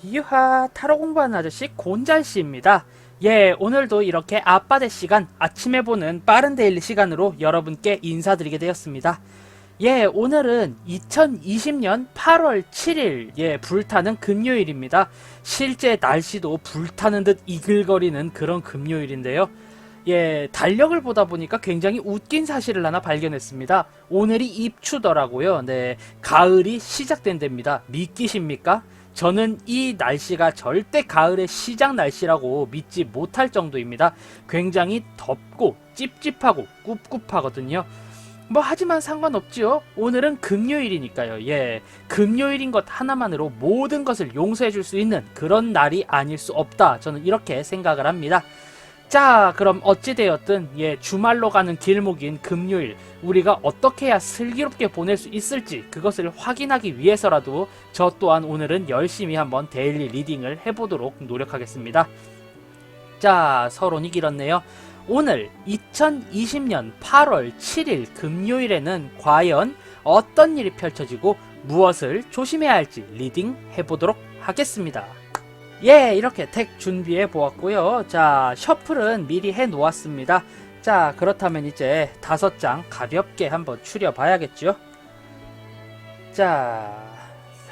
유하, 타로 공부하는 아저씨 곤잘씨입니다. 예, 오늘도 이렇게 아빠대 시간, 아침에 보는 빠른 데일리 시간으로 여러분께 인사드리게 되었습니다. 예, 오늘은 2020년 8월 7일, 예, 불타는 금요일입니다. 실제 날씨도 불타는 듯 이글거리는 그런 금요일인데요. 예, 달력을 보다 보니까 굉장히 웃긴 사실을 하나 발견했습니다. 오늘이 입추더라고요. 네, 가을이 시작된답니다. 믿기십니까? 저는 이 날씨가 절대 가을의 시작 날씨라고 믿지 못할 정도입니다. 굉장히 덥고 찝찝하고 꿉꿉하거든요. 뭐 하지만 상관없지요. 오늘은 금요일이니까요. 예, 금요일인 것 하나만으로 모든 것을 용서해 줄 수 있는 그런 날이 아닐 수 없다. 저는 이렇게 생각을 합니다. 자, 그럼 어찌되었든 예, 주말로 가는 길목인 금요일, 우리가 어떻게 해야 슬기롭게 보낼 수 있을지 그것을 확인하기 위해서라도 저 또한 오늘은 열심히 한번 데일리 리딩을 해보도록 노력하겠습니다. 자, 서론이 길었네요. 오늘 2020년 8월 7일 금요일에는 과연 어떤 일이 펼쳐지고 무엇을 조심해야 할지 리딩 해보도록 하겠습니다. 예, 이렇게 덱 준비해 보았고요. 자, 셔플은 미리 해 놓았습니다. 자, 그렇다면 이제 5장 가볍게 한번 추려 봐야겠죠. 자,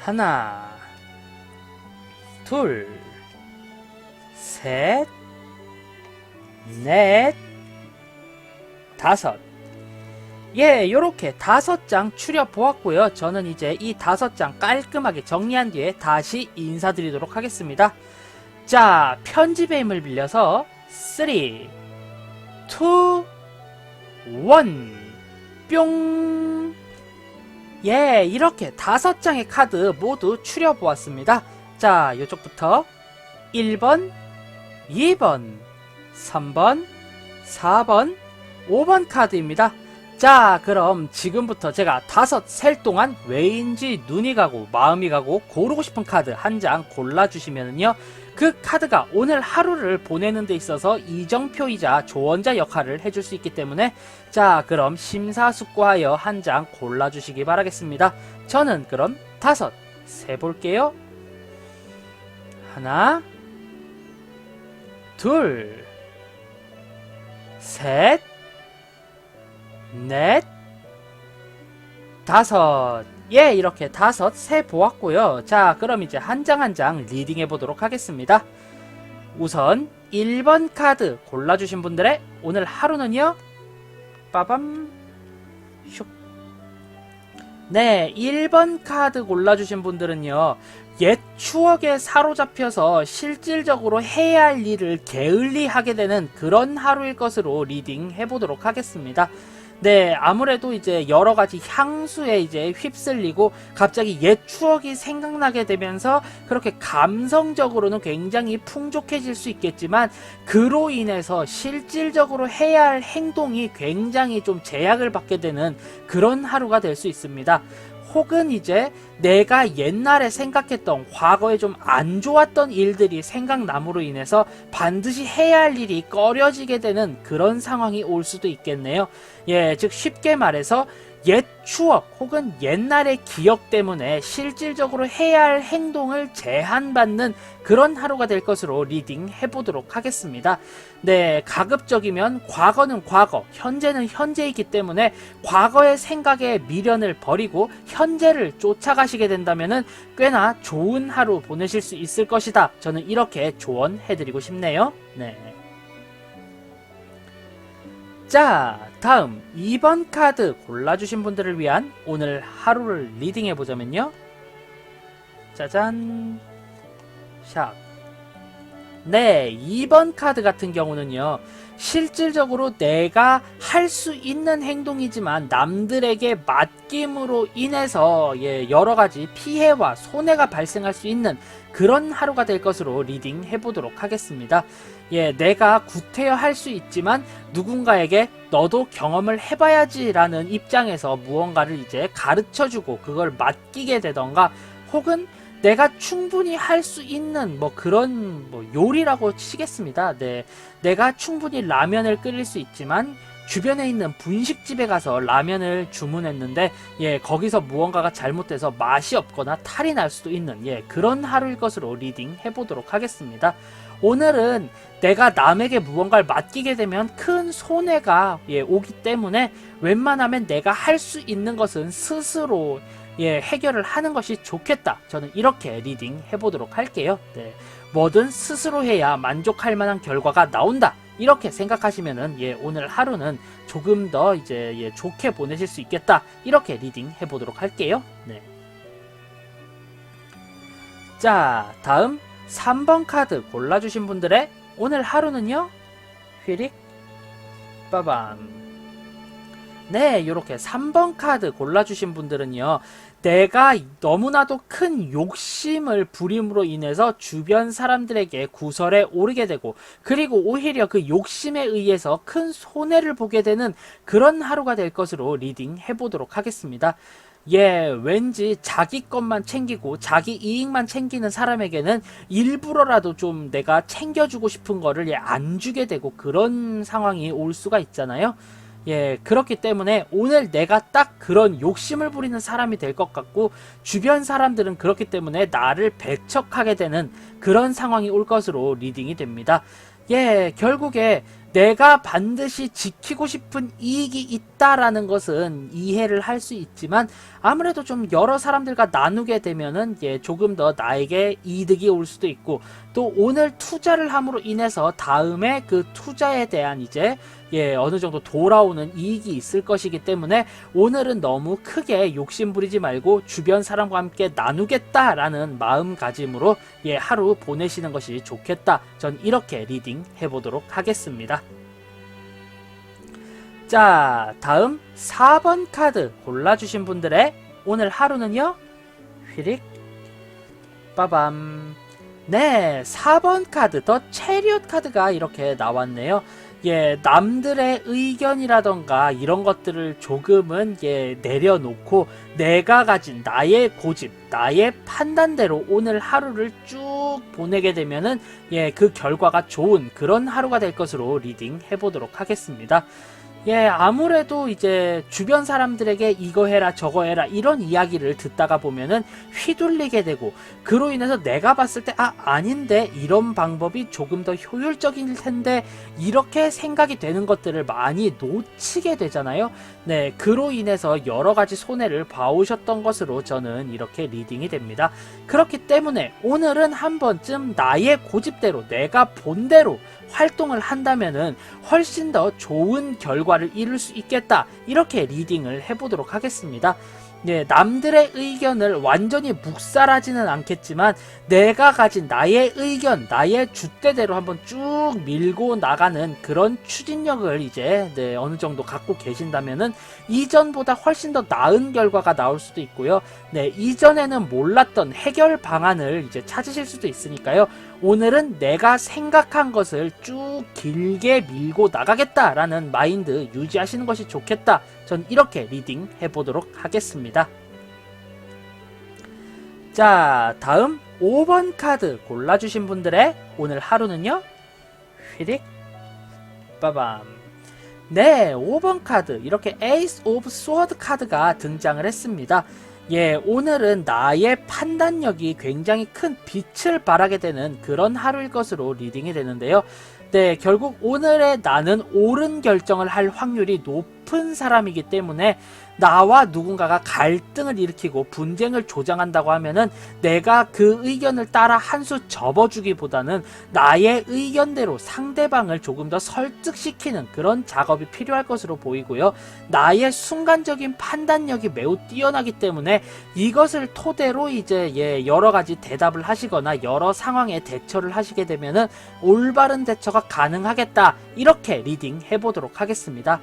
하나, 둘, 셋, 넷, 다섯. 예, 요렇게 5장 추려 보았고요. 저는 이제 이 5장 깔끔하게 정리한 뒤에 다시 인사드리도록 하겠습니다. 자, 편집의 힘을 빌려서 3, 2, 1 뿅. 예, 이렇게 5장의 카드 모두 추려 보았습니다. 자, 요쪽부터 1번, 2번, 3번, 4번, 5번 카드입니다. 자, 그럼 지금부터 제가 5 셀 동안 왜인지 눈이 가고 마음이 가고 고르고 싶은 카드 한 장 골라주시면요, 그 카드가 오늘 하루를 보내는 데 있어서 이정표이자 조언자 역할을 해줄 수 있기 때문에, 자, 그럼 심사숙고하여 한 장 골라주시기 바라겠습니다. 저는 그럼 5 세볼게요. 하나, 둘, 셋, 넷, 다섯. 예, 이렇게 5 세 보았고요. 자, 그럼 이제 한 장 한 장 리딩해 보도록 하겠습니다. 우선 1번 카드 골라주신 분들의 오늘 하루는요, 빠밤, 슉. 네, 1번 카드 골라주신 분들은요, 옛 추억에 사로잡혀서 실질적으로 해야 할 일을 게을리하게 되는 그런 하루일 것으로 리딩 해보도록 하겠습니다. 네, 아무래도 이제 여러가지 향수에 이제 휩쓸리고 갑자기 옛 추억이 생각나게 되면서 그렇게 감성적으로는 굉장히 풍족해질 수 있겠지만, 그로 인해서 실질적으로 해야 할 행동이 굉장히 좀 제약을 받게 되는 그런 하루가 될 수 있습니다. 혹은 이제 내가 옛날에 생각했던 과거에 좀 안 좋았던 일들이 생각남으로 인해서 반드시 해야 할 일이 꺼려지게 되는 그런 상황이 올 수도 있겠네요. 예, 즉 쉽게 말해서 옛 추억 혹은 옛날의 기억 때문에 실질적으로 해야 할 행동을 제한받는 그런 하루가 될 것으로 리딩 해보도록 하겠습니다. 네, 가급적이면 과거는 과거, 현재는 현재이기 때문에 과거의 생각에 미련을 버리고 현재를 쫓아가시게 된다면은 꽤나 좋은 하루 보내실 수 있을 것이다. 저는 이렇게 조언해드리고 싶네요. 네. 자, 다음 2번 카드 골라주신 분들을 위한 오늘 하루를 리딩해보자면요, 짜잔, 샵. 네, 2번 카드 같은 경우는요, 실질적으로 내가 할 수 있는 행동이지만 남들에게 맡김으로 인해서 여러가지 피해와 손해가 발생할 수 있는 그런 하루가 될 것으로 리딩 해보도록 하겠습니다. 예, 내가 구태여 할 수 있지만 누군가에게 너도 경험을 해봐야지 라는 입장에서 무언가를 이제 가르쳐주고 그걸 맡기게 되던가, 혹은 내가 충분히 할 수 있는 그런 요리라고 치겠습니다. 네, 내가 충분히 라면을 끓일 수 있지만 주변에 있는 분식집에 가서 라면을 주문했는데 거기서 무언가가 잘못돼서 맛이 없거나 탈이 날 수도 있는 그런 하루일 것으로 리딩 해보도록 하겠습니다. 오늘은 내가 남에게 무언가를 맡기게 되면 큰 손해가 오기 때문에 웬만하면 내가 할 수 있는 것은 스스로 해결을 하는 것이 좋겠다. 저는 이렇게 리딩 해보도록 할게요. 뭐든 스스로 해야 만족할 만한 결과가 나온다. 이렇게 생각하시면은 오늘 하루는 조금 더 이제 좋게 보내실 수 있겠다. 이렇게 리딩 해보도록 할게요. 자, 다음 3번 카드 골라주신 분들의 오늘 하루는요. 휘릭 빠밤. 요렇게 3번 카드 골라주신 분들은요. 내가 너무나도 큰 욕심을 부림으로 인해서 주변 사람들에게 구설에 오르게 되고, 그리고 오히려 그 욕심에 의해서 큰 손해를 보게 되는 그런 하루가 될 것으로 리딩 해보도록 하겠습니다. 왠지 자기 것만 챙기고 자기 이익만 챙기는 사람에게는 일부러라도 좀 내가 챙겨주고 싶은 거를 안 주게 되고 그런 상황이 올 수가 있잖아요. 그렇기 때문에 오늘 내가 딱 그런 욕심을 부리는 사람이 될 것 같고, 주변 사람들은 그렇기 때문에 나를 배척하게 되는 그런 상황이 올 것으로 리딩이 됩니다. 결국에 내가 반드시 지키고 싶은 이익이 있다라는 것은 이해를 할 수 있지만, 아무래도 좀 여러 사람들과 나누게 되면은 조금 더 나에게 이득이 올 수도 있고, 또 오늘 투자를 함으로 인해서 다음에 그 투자에 대한 어느 정도 돌아오는 이익이 있을 것이기 때문에 오늘은 너무 크게 욕심 부리지 말고 주변 사람과 함께 나누겠다라는 마음가짐으로 하루 보내시는 것이 좋겠다. 전 이렇게 리딩 해보도록 하겠습니다. 자, 다음 4번 카드 골라주신 분들의 오늘 하루는요. 휘릭 빠밤. 4번 카드 더 체리엇 카드가 이렇게 나왔네요. 남들의 의견이라던가 이런 것들을 조금은 내려놓고 내가 가진 나의 고집, 나의 판단대로 오늘 하루를 쭉 보내게 되면은 그 결과가 좋은 그런 하루가 될 것으로 리딩 해보도록 하겠습니다. 아무래도 이제 주변 사람들에게 이거 해라 저거 해라 이런 이야기를 듣다가 보면은 휘둘리게 되고, 그로 인해서 내가 봤을 때 아닌데 이런 방법이 조금 더 효율적일 텐데 이렇게 생각이 되는 것들을 많이 놓치게 되잖아요. 그로 인해서 여러 가지 손해를 봐오셨던 것으로 저는 이렇게 리딩이 됩니다. 그렇기 때문에 오늘은 한 번쯤 나의 고집대로 내가 본대로 활동을 한다면은 훨씬 더 좋은 결과를 이룰 수 있겠다. 이렇게 리딩을 해보도록 하겠습니다. 남들의 의견을 완전히 묵살하지는 않겠지만 내가 가진 나의 의견, 나의 줏대대로 한번 쭉 밀고 나가는 그런 추진력을 어느 정도 갖고 계신다면은 이전보다 훨씬 더 나은 결과가 나올 수도 있고요. 이전에는 몰랐던 해결 방안을 찾으실 수도 있으니까요. 오늘은 내가 생각한 것을 쭉 길게 밀고 나가겠다라는 마인드 유지하시는 것이 좋겠다. 전 이렇게 리딩 해보도록 하겠습니다. 자, 다음 5번 카드 골라주신 분들의 오늘 하루는요. 휘릭 빠밤. 5번 카드 이렇게 에이스 오브 스워드 카드가 등장을 했습니다. 오늘은 나의 판단력이 굉장히 큰 빛을 발하게 되는 그런 하루일 것으로 리딩이 되는데요. 결국 오늘의 나는 옳은 결정을 할 확률이 높은 사람이기 때문에 나와 누군가가 갈등을 일으키고 분쟁을 조장한다고 하면은 내가 그 의견을 따라 한 수 접어주기보다는 나의 의견대로 상대방을 조금 더 설득시키는 그런 작업이 필요할 것으로 보이고요. 나의 순간적인 판단력이 매우 뛰어나기 때문에 이것을 토대로 여러 가지 대답을 하시거나 여러 상황에 대처를 하시게 되면은 올바른 대처가 가능하겠다. 이렇게 리딩 해보도록 하겠습니다.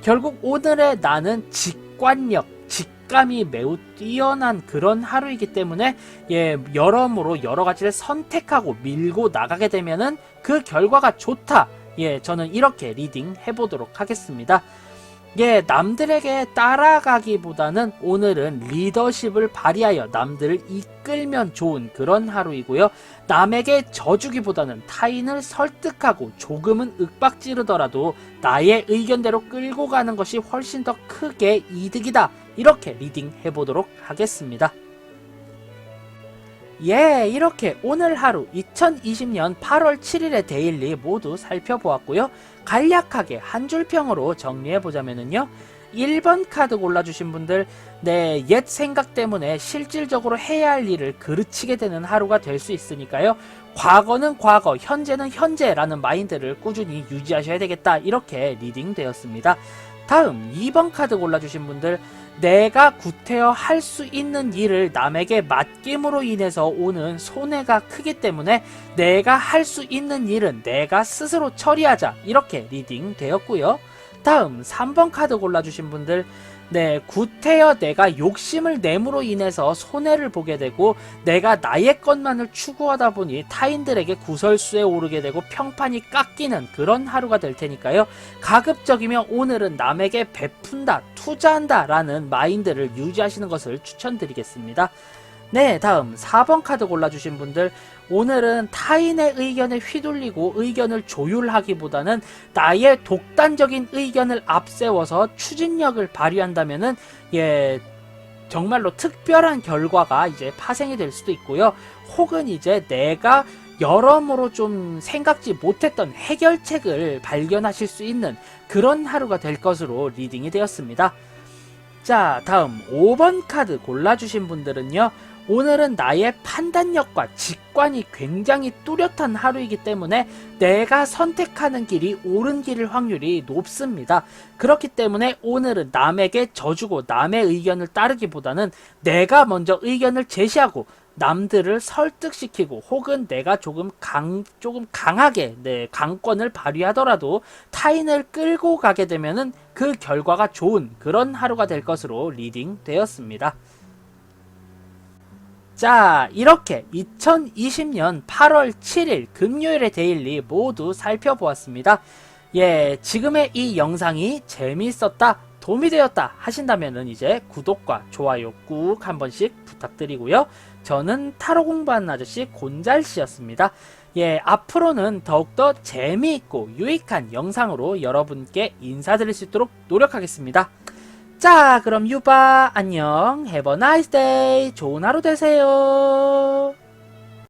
결국 오늘의 나는 직관력, 직감이 매우 뛰어난 그런 하루이기 때문에 여러모로 여러 가지를 선택하고 밀고 나가게 되면은 그 결과가 좋다. 저는 이렇게 리딩 해보도록 하겠습니다. 예, 남들에게 따라가기보다는 오늘은 리더십을 발휘하여 남들을 이끌면 좋은 그런 하루이고요. 남에게 져주기보다는 타인을 설득하고 조금은 윽박지르더라도 나의 의견대로 끌고 가는 것이 훨씬 더 크게 이득이다. 이렇게 리딩 해보도록 하겠습니다. 예, 이렇게 오늘 하루 2020년 8월 7일의 데일리 모두 살펴보았고요. 간략하게 한 줄평으로 정리해보자면요. 1번 카드 골라주신 분들, 네, 옛 생각 때문에 실질적으로 해야 할 일을 그르치게 되는 하루가 될 수 있으니까요. 과거는 과거, 현재는 현재라는 마인드를 꾸준히 유지하셔야 되겠다. 이렇게 리딩 되었습니다. 다음 2번 카드 골라주신 분들, 내가 구태여 할 수 있는 일을 남에게 맡김으로 인해서 오는 손해가 크기 때문에 내가 할 수 있는 일은 내가 스스로 처리하자. 이렇게 리딩 되었고요. 다음 3번 카드 골라주신 분들, 네, 구태여 내가 욕심을 내므로 인해서 손해를 보게 되고 내가 나의 것만을 추구하다 보니 타인들에게 구설수에 오르게 되고 평판이 깎이는 그런 하루가 될 테니까요. 가급적이면 오늘은 남에게 베푼다, 투자한다 라는 마인드를 유지하시는 것을 추천드리겠습니다. 네, 다음 4번 카드 골라주신 분들, 오늘은 타인의 의견에 휘둘리고 의견을 조율하기보다는 나의 독단적인 의견을 앞세워서 추진력을 발휘한다면은 정말로 특별한 결과가 이제 파생이 될 수도 있고요. 혹은 이제 내가 여러모로 좀 생각지 못했던 해결책을 발견하실 수 있는 그런 하루가 될 것으로 리딩이 되었습니다. 자, 다음 5번 카드 골라주신 분들은요. 오늘은 나의 판단력과 직관이 굉장히 뚜렷한 하루이기 때문에 내가 선택하는 길이 옳은 길일 확률이 높습니다. 그렇기 때문에 오늘은 남에게 져주고 남의 의견을 따르기보다는 내가 먼저 의견을 제시하고 남들을 설득시키고 혹은 내가 조금 강하게 강권을 발휘하더라도 타인을 끌고 가게 되면은 그 결과가 좋은 그런 하루가 될 것으로 리딩 되었습니다. 자, 이렇게 2020년 8월 7일 금요일의 데일리 모두 살펴보았습니다. 예, 지금의 이 영상이 재미있었다, 도움이 되었다 하신다면은 이제 구독과 좋아요 꾹 한 번씩 부탁드리고요. 저는 타로 공부하는 아저씨 곤잘씨였습니다. 예, 앞으로는 더욱더 재미있고 유익한 영상으로 여러분께 인사드릴 수 있도록 노력하겠습니다. 자, 그럼 유바 안녕, have a nice day, 좋은 하루 되세요.